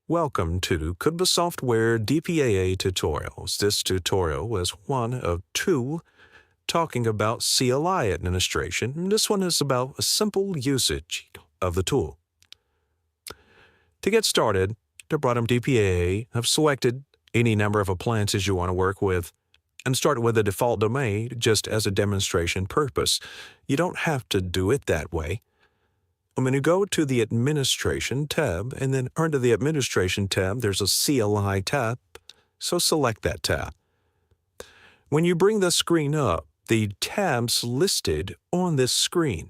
Welcome to Kumbasoft DPAA tutorials. This tutorial is one of two talking about CLI administration. This one is about a simple usage of the tool. To get started, to bottom DPAA, I've selected any number of appliances you want to work with and start with the default domain just as a demonstration purpose. You don't have to do it that way. When you go to the Administration tab, and then under the Administration tab, there's a CLI tab, so select that tab. When you bring the screen up, the tabs listed on this screen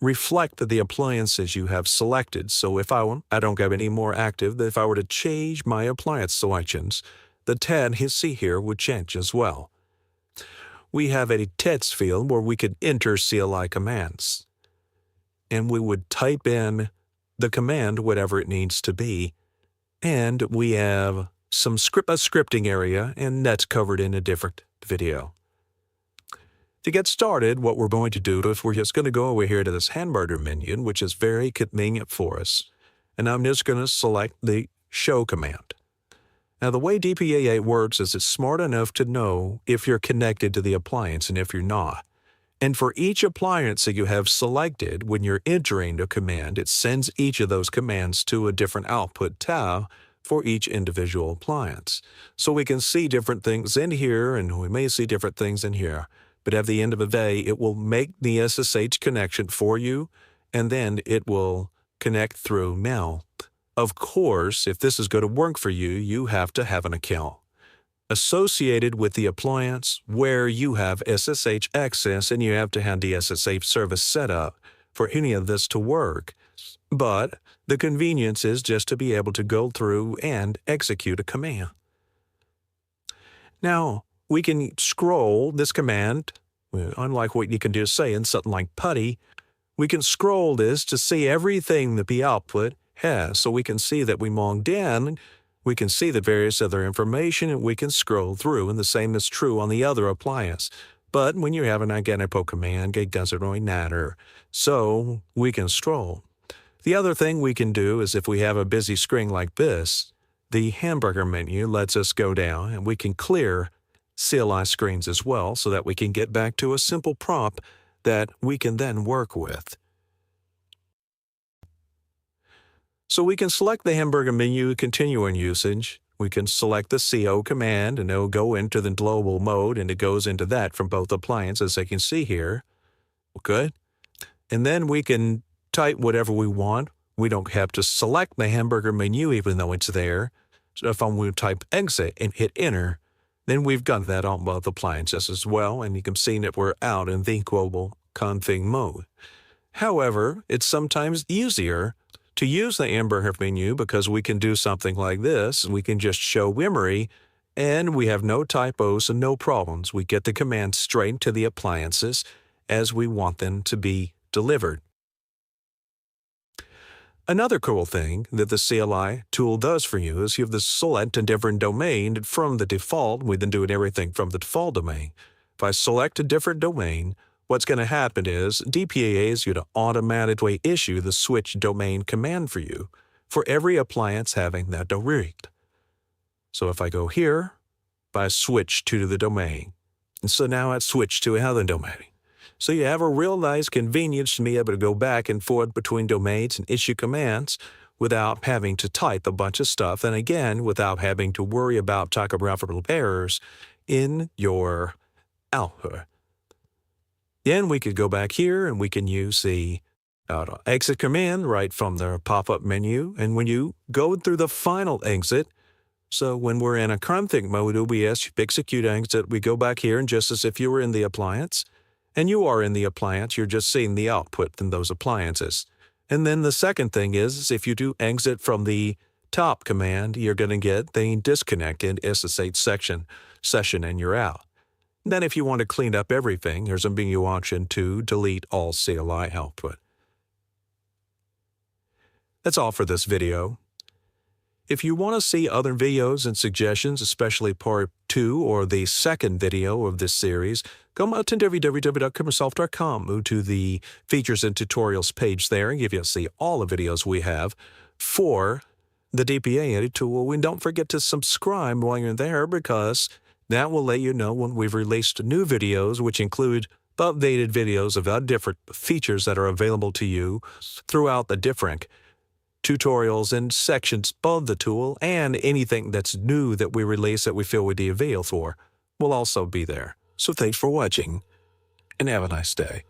reflect the appliances you have selected. So if I don't have any more active, if I were to change my appliance selections, the tab you see here would change as well. We have a text field where we could enter CLI commands, and we would type in the command, whatever it needs to be. And we have a scripting area, and that's covered in a different video. To get started, what we're going to do is we're just going to go over here to this Hamburger menu, which is very convenient for us. And I'm just going to select the show command. Now, the way DPAA works is it's smart enough to know if you're connected to the appliance and if you're not. And for each appliance that you have selected, when you're entering the command, it sends each of those commands to a different output tab for each individual appliance. So we can see different things in here, and we may see different things in here. But at the end of the day, it will make the SSH connection for you, and then it will connect through mail. Of course, if this is going to work for you, you have to have an account associated with the appliance where you have SSH access, and you have to have the SSH service set up for any of this to work. But the convenience is just to be able to go through and execute a command. Now, we can scroll this command, unlike what you can do say in something like putty. We can scroll this to see everything that the output has. So we can see that we logged in. We can see the various other information, and we can scroll through, and the same is true on the other appliance. But when you have an identical command, it doesn't really matter. So we can scroll. The other thing we can do is if we have a busy screen like this, the Hamburger menu lets us go down, and we can clear CLI screens as well so that we can get back to a simple prompt that we can then work with. So we can select the Hamburger menu, continue in usage. We can select the CO command, and it'll go into the global mode, and it goes into that from both appliances, as you can see here. Good. And then we can type whatever we want. We don't have to select the Hamburger menu even though it's there. So if I'm going to type exit and hit enter, then we've got that on both appliances as well, and you can see that we're out in the global config mode. However, it's sometimes easier to use the Hamburger menu because we can do something like this. We can just show memory, and we have no typos and no problems. We get the command straight to the appliances as we want them to be delivered. Another cool thing that the CLI tool does for you is you have to select a different domain from the default. We've been doing everything from the default domain. If I select a different domain, what's going to happen is DPAA is going to automatically issue the switch domain command for you for every appliance having that domain. So if I go here, I switch to the domain. And so now I switch to another domain. So you have a real nice convenience to be able to go back and forth between domains and issue commands without having to type a bunch of stuff, and again, without having to worry about typographical errors in your output. Then we could go back here, and we can use the exit command right from the pop-up menu. And when you go through the final exit, so when we're in a config mode, OBS, execute exit, we go back here, and just as if you were in the appliance, and you are in the appliance, you're just seeing the output from those appliances. And then the second thing is if you do exit from the top command, you're going to get the disconnected SSH session, and you're out. Then if you want to clean up everything, there's a menu option to delete all CLI output. That's all for this video. If you want to see other videos and suggestions, especially part 2 or the second video of this series, go out to www.kumbasoft.com, move to the Features and Tutorials page there, and you'll see all the videos we have for the DPAA tool, and don't forget to subscribe while you're there, because that will let you know when we've released new videos, which include updated videos about different features that are available to you throughout the different tutorials and sections of the tool, and anything that's new that we release that we feel would be available for will also be there. So thanks for watching, and have a nice day.